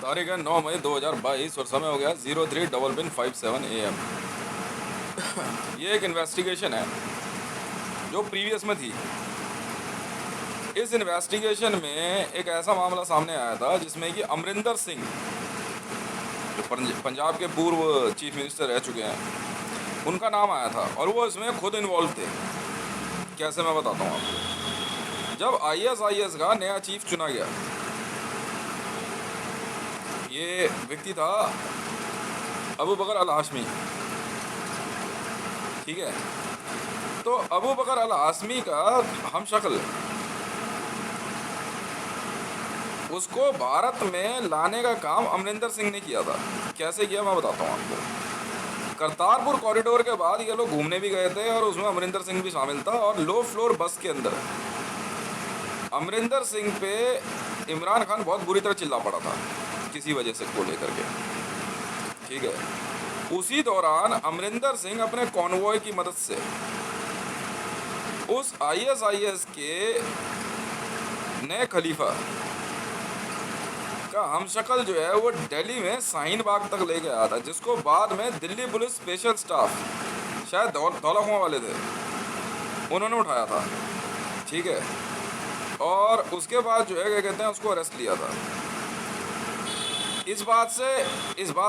तारीख है 9 मई 2022 और समय हो गया 03:57 AM। ये एक इन्वेस्टिगेशन है जो प्रीवियस में थी। इस इन्वेस्टिगेशन में एक ऐसा मामला सामने आया था जिसमें कि अमरिंदर सिंह, जो पंजाब के पूर्व चीफ मिनिस्टर रह चुके हैं, उनका नाम आया था और वो इसमें खुद इन्वॉल्व थे। कैसे, मैं बताता हूँ आपको। जब ISIS का नया चीफ चुना गया, ये व्यक्ति था अबू बकर अल हाशमी, ठीक है। तो अबू बकर अल हाशमी का हमशक्ल, उसको भारत में लाने का काम अमरिंदर सिंह ने किया था। कैसे किया, मैं बताता हूँ आपको। करतारपुर कॉरिडोर के बाद ये लोग घूमने भी गए थे और उसमें अमरिंदर सिंह भी शामिल था। और लो फ्लोर बस के अंदर अमरिंदर सिंह पे इमरान खान बहुत बुरी तरह चिल्ला पड़ा था किसी वजह से को लेकर के, ठीक है। उसी दौरान अमरिंदर सिंह अपने कॉन्वॉय की मदद से उस ISIS के नए खलीफा का हमशक्ल जो है वो दिल्ली में शाहीन बाग तक ले गया था, जिसको बाद में दिल्ली पुलिस स्पेशल स्टाफ, शायद दौला कुआं वाले थे, उन्होंने उठाया था, ठीक है। और उसके बाद जो है क्या कहते हैं, उसको अरेस्ट लिया था। इस बात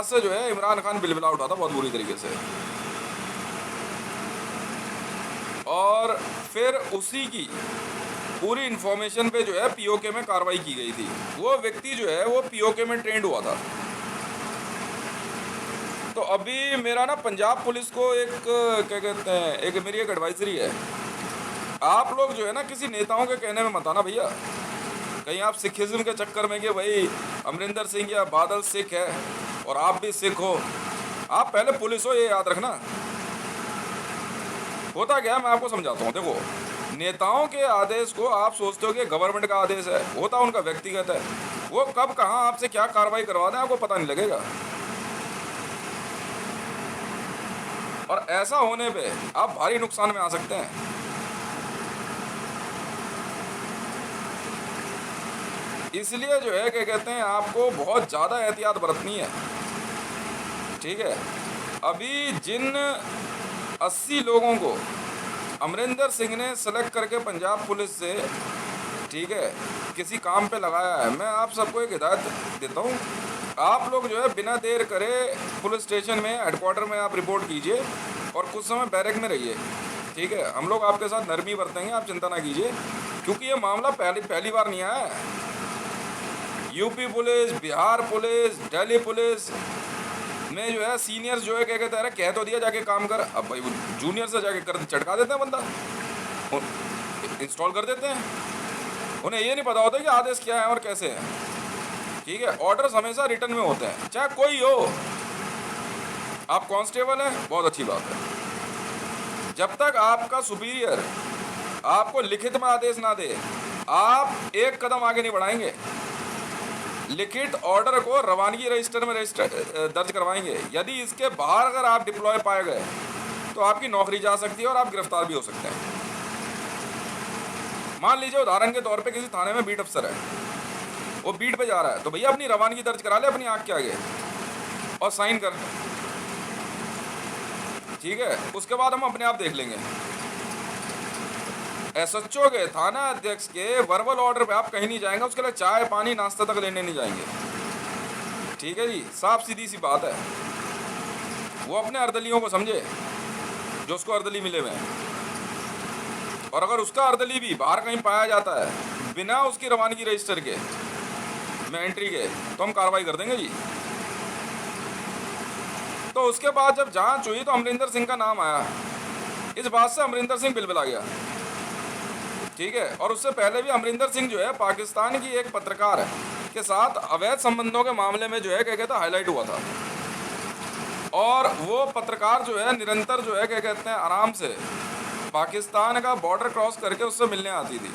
से जो है इमरान खान बिलबिला उठा था बहुत बुरी तरीके से। और फिर उसी की पूरी इन्फॉर्मेशन पे जो है POK में कार्रवाई की गई थी। वो व्यक्ति जो है वो POK में ट्रेंड हुआ था। तो अभी मेरा ना पंजाब पुलिस को एक क्या कहते हैं, एक मेरी एक एडवाइजरी है, आप लोग जो है ना किसी नेताओं के कहने में मत आना भैया। कहीं आप सिखिज्म के चक्कर में कि भाई अमरिंदर सिंह या बादल सिख है और आप भी सिख हो, आप पहले पुलिस हो, ये याद रखना। होता क्या है, मैं आपको समझाता हूँ। देखो, नेताओं के आदेश को आप सोचते हो कि गवर्नमेंट का आदेश है, होता उनका व्यक्तिगत है। वो कब कहाँ आपसे क्या कार्रवाई करवा दें आपको पता नहीं लगेगा। और ऐसा होने पे आप भारी नुकसान में आ सकते हैं। इसलिए जो है क्या कहते हैं, आपको बहुत ज़्यादा एहतियात बरतनी है, ठीक है। अभी जिन 80 लोगों को अमरिंदर सिंह ने सेलेक्ट करके पंजाब पुलिस से, ठीक है, किसी काम पे लगाया है, मैं आप सबको एक हिदायत देता हूँ। आप लोग जो है बिना देर करे पुलिस स्टेशन में, हेडक्वार्टर में आप रिपोर्ट कीजिए और कुछ समय बैरक में रहिए, ठीक है। हम लोग आपके साथ नरमी बरतेंगे, आप चिंता ना कीजिए, क्योंकि ये मामला पहली बार नहीं आया है। UP police, Bihar police, Delhi police में जो है सीनियर्स जो है क्या कहते हैं, कह तो दिया जाके काम कर, अब भाई जूनियर से जाके कर चटका देते हैं, बंदा इंस्टॉल कर देते हैं। उन्हें ये नहीं पता होता कि आदेश क्या है और कैसे है, ठीक है। ऑर्डर्स हमेशा रिटर्न में होते हैं, चाहे कोई हो। आप कांस्टेबल हैं, बहुत अच्छी बात है। जब तक आपका सुपीरियर आपको लिखित में आदेश ना दे, आप एक कदम आगे नहीं बढ़ाएंगे। लिखित ऑर्डर को रवानगी रजिस्टर में दर्ज करवाएंगे। यदि इसके बाहर अगर आप डिप्लॉय पाए गए तो आपकी नौकरी जा सकती है और आप गिरफ्तार भी हो सकते हैं। मान लीजिए उदाहरण के तौर पे किसी थाने में बीट अफसर है, वो बीट पे जा रहा है, तो भैया अपनी रवानगी दर्ज करा ले अपनी आँख के आगे और साइन कर, ठीक है। उसके बाद हम अपने आप देख लेंगे। SHO के, थाना अध्यक्ष के वर्बल ऑर्डर पे आप कहीं नहीं जाएंगे, उसके लिए चाय पानी नाश्ता तक लेने नहीं जाएंगे, ठीक है जी। साफ सीधी सी बात है। वो अपने अर्दलियों को समझे जो उसको अर्दली मिले हुए हैं, और अगर उसका अर्दली भी बाहर कहीं पाया जाता है बिना उसकी रवानगी रजिस्टर के में एंट्री के, तो हम कार्रवाई कर देंगे जी। तो उसके बाद जब जांच हुई तो अमरिंदर सिंह का नाम आया। इस बात से अमरिंदर सिंह बिलबिला गया, ठीक है। और उससे पहले भी अमरिंदर सिंह जो है पाकिस्तान की एक पत्रकार के साथ अवैध संबंधों के मामले में जो है क्या कहते हैं हाईलाइट हुआ था। और वो पत्रकार जो है निरंतर जो है क्या कहते हैं आराम से पाकिस्तान का बॉर्डर क्रॉस करके उससे मिलने आती थी,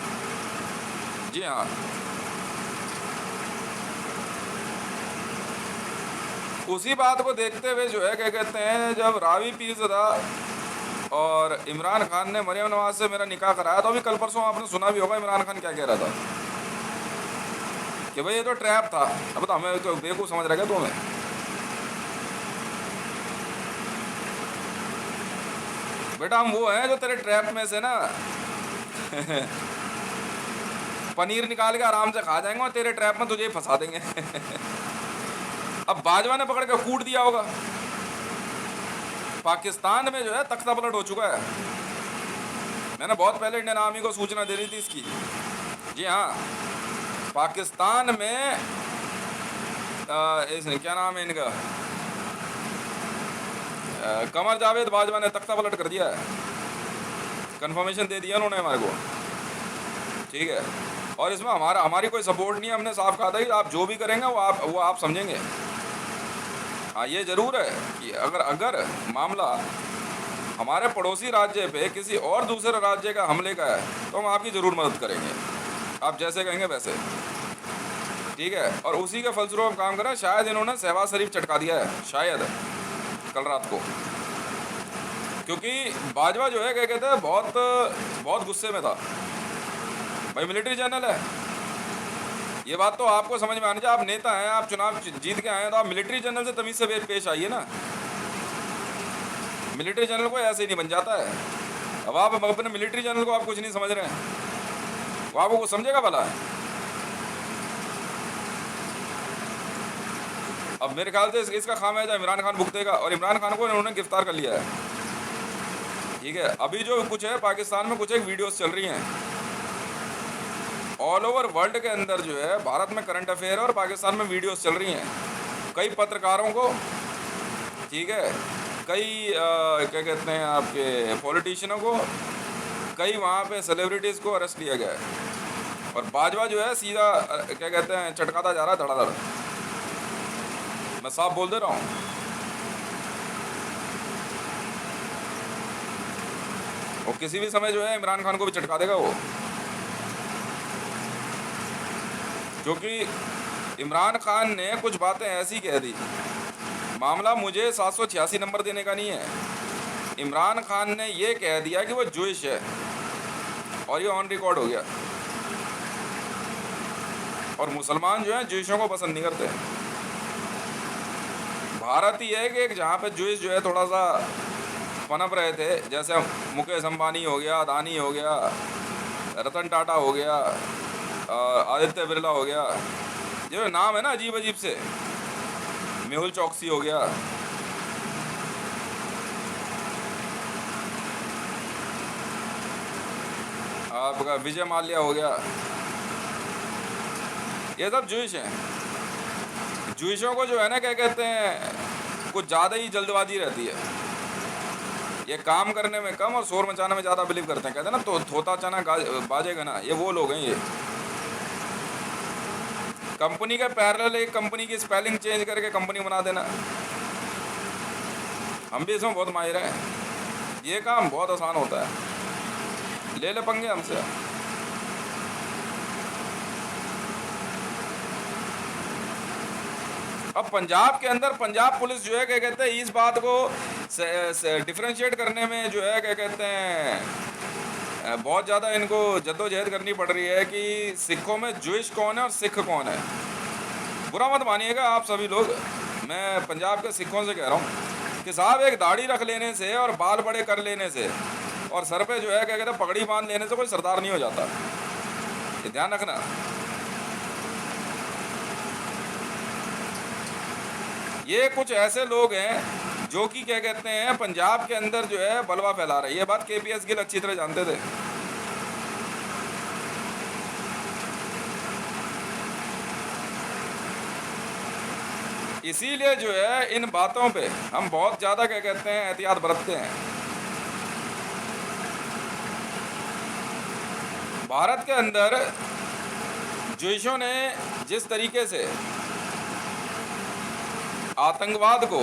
जी हाँ। उसी बात को देखते हुए जो है क्या कहते हैं, जब रावी पीरज़दा और इमरान खान ने मरियम नवाज से मेरा निकाह कराया, तो अभी कल परसों आपने सुना भी होगा इमरान खान क्या कह रहा था। कि भाई ये तो ट्रैप था। अब तो हमें तो बेवकूफ़ समझ रहा क्या तो हमें? बेटा हम वो हैं जो तेरे ट्रैप में से ना पनीर निकाल के आराम से खा जाएंगे और तेरे ट्रैप में तुझे ही फंसा देंगे। अब बाजवा ने पकड़ के कूट दिया होगा। पाकिस्तान में जो है तख्ता पलट हो चुका है। मैंने बहुत पहले इंडियन आर्मी को सूचना दे दी थी इसकी। जी हाँ, पाकिस्तान में क्या नाम है इनका, कमर जावेद बाजवा ने तख्ता पलट कर दिया है। कंफर्मेशन दे दिया उन्होंने हमारे को, ठीक है। और इसमें हमारी कोई सपोर्ट नहीं है। हमने साफ कहा था कि आप जो भी करेंगे वो आप समझेंगे। हाँ ये ज़रूर है कि अगर मामला हमारे पड़ोसी राज्य पे किसी और दूसरे राज्य का हमले का है तो हम आपकी ज़रूर मदद करेंगे, आप जैसे कहेंगे वैसे, ठीक है। और उसी के फलस्वरूप हम काम करें। शायद इन्होंने शहबाज शरीफ चटका दिया है, शायद कल रात को, क्योंकि बाजवा जो है क्या कहते हैं बहुत गुस्से में था। भाई मिलिट्री जनरल है, ये बात तो आपको समझ में आनी चाहिए। आप नेता हैं, आप चुनाव जीत के आए हैं, तो आप मिलिट्री जनरल से तमीज़ से पेश आइए ना। मिलिट्री जनरल को ऐसे ही नहीं बन जाता है। अब आप अपने मिलिट्री जनरल को आप कुछ नहीं समझ रहे हैं, वो आपको कुछ समझेगा भला? अब मेरे ख्याल से इसका खामियाजा इमरान खान भुगतेगा, और इमरान खान को उन्होंने गिरफ्तार कर लिया है, ठीक है। अभी जो कुछ है पाकिस्तान में, कुछ एक वीडियोस चल रही हैं ऑल ओवर वर्ल्ड के अंदर जो है, भारत में करंट अफेयर और पाकिस्तान में वीडियोस चल रही हैं। कई पत्रकारों को, ठीक है, कई क्या कहते हैं आपके पॉलिटिशियनों को, कई वहाँ पे सेलिब्रिटीज़ को अरेस्ट किया गया है। और बाजवा जो है सीधा क्या कहते हैं चटकाता जा रहा है धड़ाधड़। मैं साफ बोल दे रहा हूँ। और किसी भी समय जो है इमरान खान को भी चटका देगा वो, क्योंकि इमरान खान ने कुछ बातें ऐसी कह दी। मामला मुझे 786 नंबर देने का नहीं है। इमरान खान ने ये कह दिया कि वो जूइश है, और ये ऑन रिकॉर्ड हो गया। और मुसलमान जो हैं जूइशों को पसंद नहीं करते। भारत ही है कि एक जहाँ पे जूइश जो है थोड़ा सा पनप रहे थे, जैसे मुकेश अंबानी हो गया, अदानी हो गया, रतन टाटा हो गया, आदित्य बिरला हो गया, जो नाम है ना अजीब अजीब से, मेहुल चौकसी हो गया, आपका विजय माल्या हो गया, ये सब जूइश हैं। जूइशों को जो है ना क्या कहते हैं कुछ ज़्यादा ही जल्दबाजी रहती है। ये काम करने में कम और शोर मचाने में ज़्यादा बिलीव करते हैं। कहते हैं ना तो थोता चना बाजेगा ना, ये वो लोग हैं। ये कंपनी के पैरेलल एक कंपनी की स्पेलिंग चेंज करके कंपनी बना देना, हम भी इसमें बहुत माहिर हैं। ये काम बहुत आसान होता है, ले पंगे हमसे। अब पंजाब के अंदर पंजाब पुलिस जो है क्या कहते हैं इस बात को डिफ्रेंशिएट करने में जो है क्या कहते हैं बहुत ज़्यादा इनको जद्दोजहद करनी पड़ रही है कि सिखों में जूइश कौन है और सिख कौन है। बुरा मत मानिएगा आप सभी लोग, मैं पंजाब के सिखों से कह रहा हूँ कि साहब एक दाढ़ी रख लेने से और बाल बड़े कर लेने से और सर पे जो है क्या कहते हैं पगड़ी बांध लेने से कोई सरदार नहीं हो जाता, ये ध्यान रखना। ये कुछ ऐसे लोग हैं जो कि क्या कहते हैं पंजाब के अंदर जो है बलवा फैला रही है। ये बात केपीएस गिल अच्छी तरह जानते थे। इसीलिए जो है इन बातों पे हम बहुत ज़्यादा क्या कहते हैं एहतियात बरतते हैं। भारत के अंदर जूइशों ने जिस तरीके से आतंकवाद को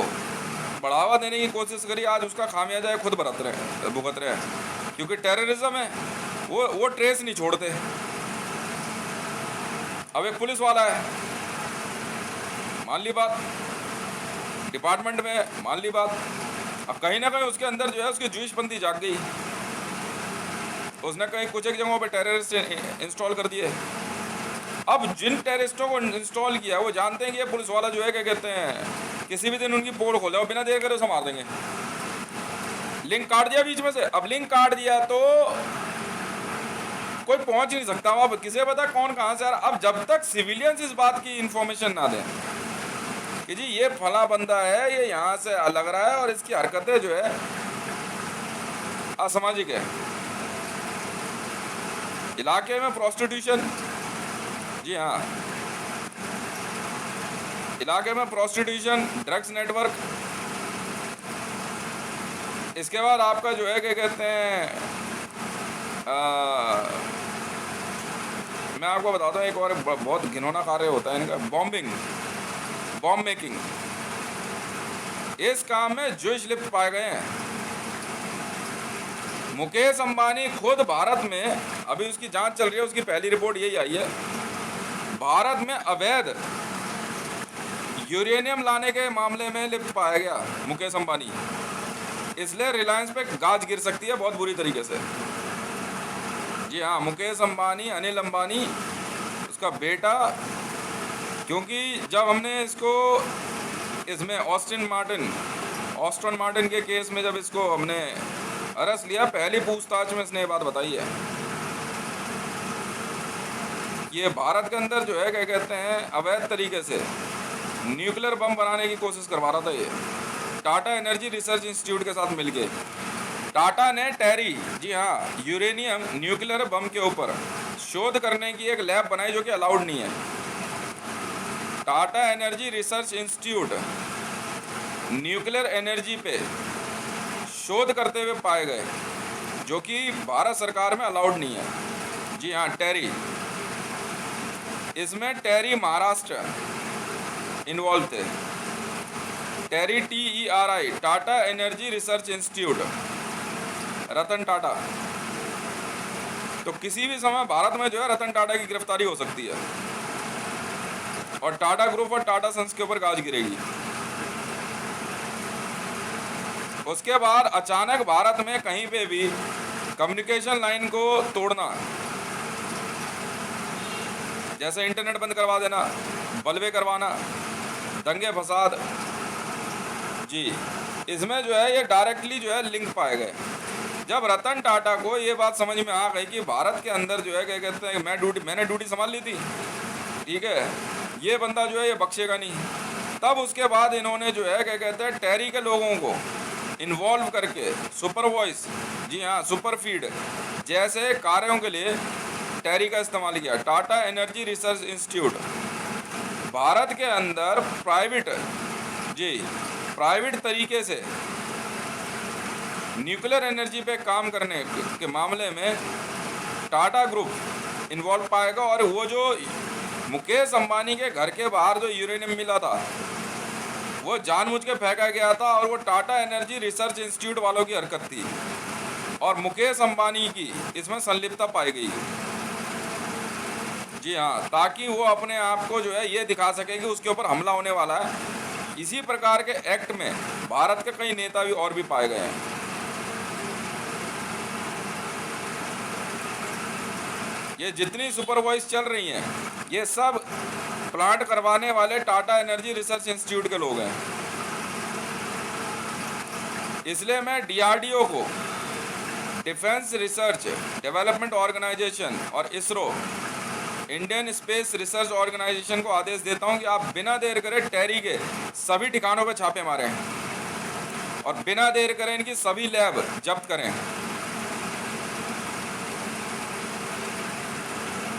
बढ़ावा देने की कोशिश करी, आज उसका खामियाजा खुद भुगत रहे हैं। क्योंकि टेररिज्म है, वो ट्रेस नहीं छोड़ते। अब एक पुलिस वाला है, मान ली बात, डिपार्टमेंट में मान ली बात, अब कहीं ना कहीं उसके अंदर जो है उसकी जूइशपंथी जाग गई, उसने कहीं कुछ एक जगहों पे टेररिस्ट इंस्टॉल कर दिए। अब जिन टेररिस्टों को इंस्टॉल किया वो जानते हैं कि ये पुलिस वाला जो है क्या कहते हैं किसी भी दिन उनकी पोल खोले और बिना देर करे उसे मार देंगे। लिंक काट दिया बीच में से, अब लिंक काट दिया तो कोई पहुंच नहीं सकता। अब किसे पता कौन कहां से आ रहा। अब जब तक सिविलियंस इस बात की इंफॉर्मेशन ना दें कि जी ये फला बंदा है, ये यहाँ से लग रहा है और इसकी हरकतें जो है असामाजिक है। इलाके में प्रोस्टिट्यूशन, जी हाँ, इलाके में प्रोस्टिट्यूशन, ड्रग्स नेटवर्क, इसके बाद आपका जो है क्या कहते हैं मैं आपको बताता हूँ एक और बहुत घिनौना कार्य होता है इनका, बॉम्बिंग, बॉम्ब मेकिंग। इस काम में जूश लिप्त पाए गए हैं। मुकेश अंबानी खुद भारत में, अभी उसकी जांच चल रही है, उसकी पहली रिपोर्ट यही आई है, भारत में अवैध यूरेनियम लाने के मामले में लिप्त पाया गया मुकेश अंबानी। इसलिए रिलायंस पे गाज गिर सकती है बहुत बुरी तरीके से। जी हाँ, मुकेश अंबानी, अनिल अंबानी, उसका बेटा, क्योंकि जब हमने इसको इसमें ऑस्टिन मार्टिन के केस में जब इसको हमने अरेस्ट लिया, पहली पूछताछ में इसने ये बात बताई है। ये भारत के अंदर जो है क्या कहते हैं अवैध तरीके से न्यूक्लियर बम बनाने की कोशिश करवा रहा था। ये टाटा एनर्जी रिसर्च इंस्टीट्यूट के साथ मिलके टाटा ने टेरी, जी हाँ, यूरेनियम न्यूक्लियर बम के ऊपर शोध करने की एक लैब बनाई जो कि अलाउड नहीं है। Tata energy research institute nuclear energy पे शोध करते हुए पाए गए, जो कि भारत सरकार में अलाउड नहीं है। जी हाँ, टेरी, इसमें टेरी महाराष्ट्र इन्वॉल्व थे। TERI TERI, Tata energy research institute, Ratan Tata. तो किसी भी समय भारत में जो है रतन टाटा की गिरफ्तारी हो सकती है और टाटा ग्रुप और टाटा सन्स के ऊपर गाज गिरेगी। उसके बाद अचानक भारत में कहीं पे भी कम्युनिकेशन लाइन को तोड़ना, जैसे इंटरनेट बंद करवा देना, बलवे करवाना, दंगे फसाद, जी, इसमें जो है ये डायरेक्टली जो है लिंक पाए गए। जब रतन टाटा को ये बात समझ में आ गई कि भारत के अंदर जो है क्या कहते हैं मैंने ड्यूटी संभाल ली थी, ठीक है, ये बंदा जो है ये बख्शेगा नहीं, तब उसके बाद इन्होंने जो है क्या कहते हैं टेरी के लोगों को इन्वॉल्व करके सुपर वॉइस, जी हाँ, सुपर फीड जैसे कार्यों के लिए टेरी का इस्तेमाल किया। Tata energy research institute Bharat के अंदर प्राइवेट तरीके से न्यूक्लियर एनर्जी पे काम करने के मामले में टाटा ग्रुप इन्वॉल्व पाएगा। और वो जो मुकेश अंबानी के घर के बाहर जो यूरेनियम मिला था वो जानबूझ के फेंका गया था और वो टाटा एनर्जी रिसर्च इंस्टीट्यूट वालों की हरकत थी और मुकेश अंबानी की इसमें संलिप्तता पाई गई। जी हाँ, ताकि वो अपने आप को जो है ये दिखा सके कि उसके ऊपर हमला होने वाला है। इसी प्रकार के एक्ट में भारत के कई नेता भी और भी पाए गए हैं। ये जितनी सुपर वॉइस चल रही हैं ये सब प्लांट करवाने वाले टाटा एनर्जी रिसर्च इंस्टीट्यूट के लोग हैं। इसलिए मैं DRDO को, डिफेंस रिसर्च डेवलपमेंट ऑर्गेनाइजेशन, और ISRO, Indian space research organisation को आदेश देता हूं कि आप बिना देर करे टेरी के सभी ठिकानों पर छापे मारें और बिना देर करे इनकी सभी लैब जब्त करें।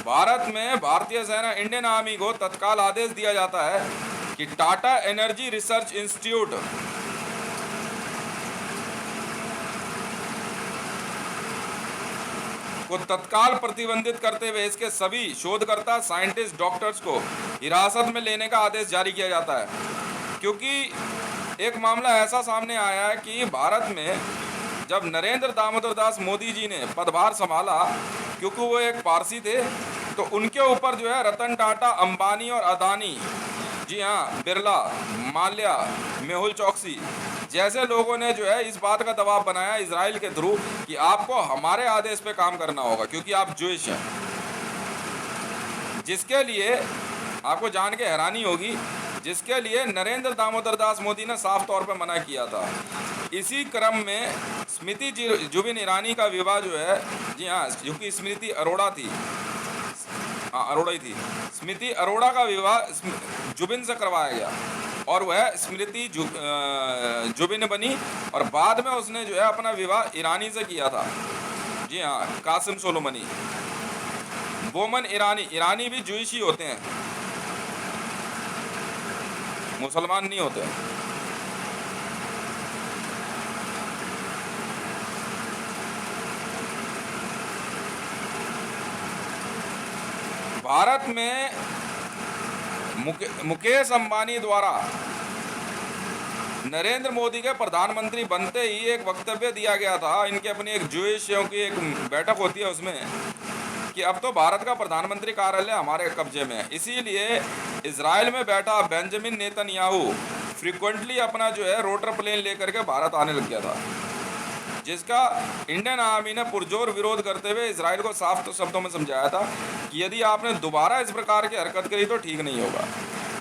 भारत में भारतीय सेना, इंडियन आर्मी को तत्काल आदेश दिया जाता है कि टाटा एनर्जी रिसर्च इंस्टीट्यूट को तत्काल प्रतिबंधित करते हुए इसके सभी शोधकर्ता, साइंटिस्ट, डॉक्टर्स को हिरासत में लेने का आदेश जारी किया जाता है। क्योंकि एक मामला ऐसा सामने आया है कि भारत में जब नरेंद्र दामोदर दास मोदी जी ने पदभार संभाला, क्योंकि वो एक पारसी थे, तो उनके ऊपर जो है रतन टाटा, अंबानी और अदानी, जी हाँ, बिरला, माल्या, मेहुल चौकसी जैसे लोगों ने जो है इस बात का दबाव बनाया इजराइल के थ्रू कि आपको हमारे आदेश पे काम करना होगा क्योंकि आप ज्यूइश हैं। जिसके लिए आपको जान के हैरानी होगी, जिसके लिए नरेंद्र दामोदर दास मोदी ने साफ तौर पर मना किया था। इसी क्रम में स्मृति जुबिन ईरानी का विवाह जो है, जी हाँ, जो कि स्मृति अरोड़ा थी, हाँ अरोड़ा ही थी, स्मृति अरोड़ा का विवाह जुबिन से करवाया गया और वह स्मृति जुबिन बनी और बाद में उसने जो है अपना विवाह ईरानी से किया था। जी हाँ, कासिम सोलोमनी। बोमन ईरानी, ईरानी भी जूइश ही होते हैं, मुसलमान नहीं होते। भारत में मुकेश अंबानी द्वारा नरेंद्र मोदी के प्रधानमंत्री बनते ही एक वक्तव्य दिया गया था, इनके अपनी एक जूइशों की एक बैठक होती है उसमें, कि अब तो भारत का प्रधानमंत्री कार्यालय हमारे कब्जे में है। इसीलिए इजराइल में बैठा बेंजामिन नेतन्याहू फ्रीक्वेंटली अपना जो है रोटर प्लेन लेकर के भारत आने लग गया था, जिसका इंडियन आर्मी ने पुरजोर विरोध करते हुए इजराइल को साफ शब्दों में समझाया था कि यदि आपने दोबारा इस प्रकार की हरकत करी तो ठीक नहीं होगा।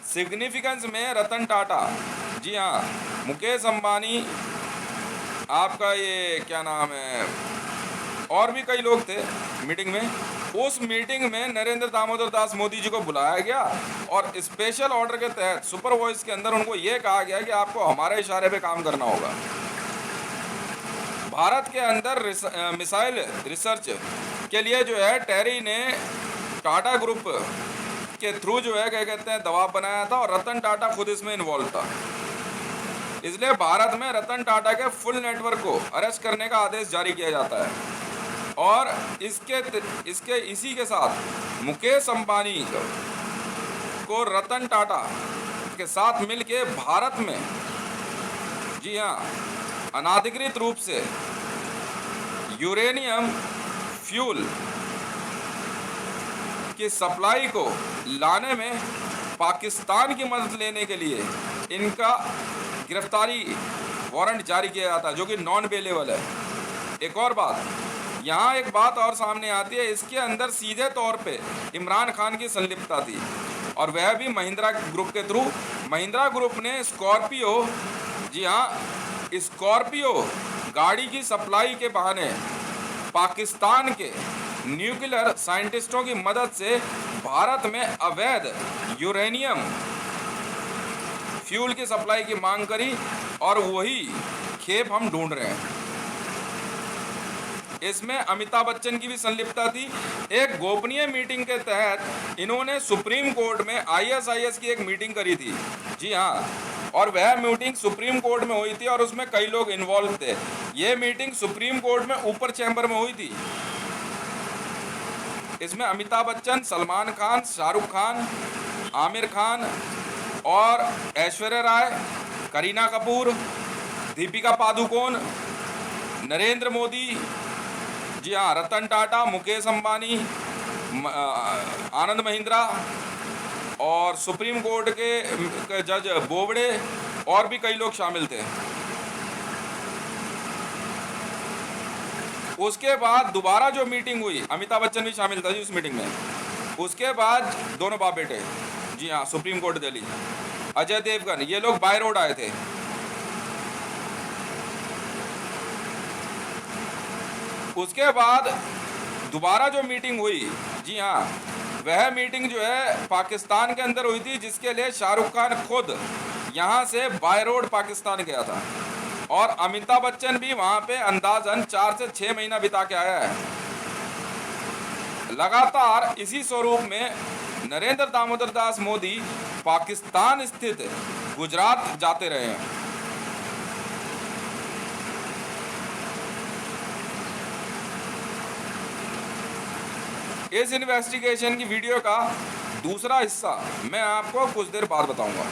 सिग्निफिकेंस में रतन टाटा, जी हाँ, मुकेश अंबानी, आपका ये क्या नाम है, और भी कई लोग थे मीटिंग में। उस मीटिंग में नरेंद्र दामोदर दास मोदी जी को बुलाया गया और स्पेशल ऑर्डर के तहत सुपर वॉइस के अंदर उनको ये कहा गया कि आपको हमारे इशारे पे काम करना होगा। भारत के अंदर मिसाइल रिसर्च के लिए जो है टेरी ने टाटा ग्रुप के थ्रू जो है क्या कहते हैं दबाव बनाया था और रतन टाटा खुद इसमें इन्वॉल्व था। इसलिए भारत में रतन टाटा के फुल नेटवर्क को अरेस्ट करने का आदेश जारी किया जाता है और इसी के साथ मुकेश अंबानी को रतन टाटा के साथ मिलके भारत में, जी हाँ, अनाधिकृत रूप से यूरेनियम फ्यूल की सप्लाई को लाने में पाकिस्तान की मदद लेने के लिए इनका गिरफ्तारी वारंट जारी किया जाता है, जो कि नॉन बेलेबल है। एक और बात, यहाँ एक बात और सामने आती है, इसके अंदर सीधे तौर पे इमरान खान की संलिप्तता थी और वह भी महिंद्रा ग्रुप के थ्रू। महिंद्रा ग्रुप ने स्कॉर्पियो, जी हाँ, स्कॉर्पियो गाड़ी की सप्लाई के बहाने पाकिस्तान के न्यूक्लियर साइंटिस्टों की मदद से भारत में अवैध यूरेनियम फ्यूल की सप्लाई की मांग करी और वही खेप हम ढूंढ रहे हैं। इसमें अमिताभ बच्चन की भी संलिप्तता थी। एक गोपनीय मीटिंग के तहत इन्होंने सुप्रीम कोर्ट में ISIS की एक मीटिंग करी थी, जी हाँ, और वह मीटिंग सुप्रीम कोर्ट में हुई थी और उसमें कई लोग इन्वॉल्व थे। यह मीटिंग सुप्रीम कोर्ट में ऊपर चैम्बर में हुई थी। इसमें अमिताभ बच्चन, सलमान खान, शाहरुख खान, आमिर खान और ऐश्वर्या राय, करीना कपूर, दीपिका पादुकोण, नरेंद्र मोदी, जी हाँ, रतन टाटा, मुकेश अंबानी, आनंद महिंद्रा और सुप्रीम कोर्ट के जज बोबड़े और भी कई लोग शामिल थे। उसके बाद दोबारा जो मीटिंग हुई, अमिताभ बच्चन भी शामिल था जी उस मीटिंग में। उसके बाद दोनों बाप बेटे, जी हाँ, सुप्रीम कोर्ट दिल्ली, अजय देवगन, ये लोग बाय रोड आए थे। उसके बाद दोबारा जो मीटिंग हुई, जी हाँ, वह मीटिंग जो है पाकिस्तान के अंदर हुई थी, जिसके लिए शाहरुख खान खुद यहाँ से बाय रोड पाकिस्तान गया था और अमिताभ बच्चन भी वहाँ पे अंदाजन 4 से 6 महीना बिता के आया है। लगातार इसी स्वरूप में नरेंद्र दामोदर दास मोदी पाकिस्तान स्थित गुजरात जाते रहे हैं। इस इन्वेस्टिगेशन की वीडियो का दूसरा हिस्सा मैं आपको कुछ देर बाद बताऊंगा।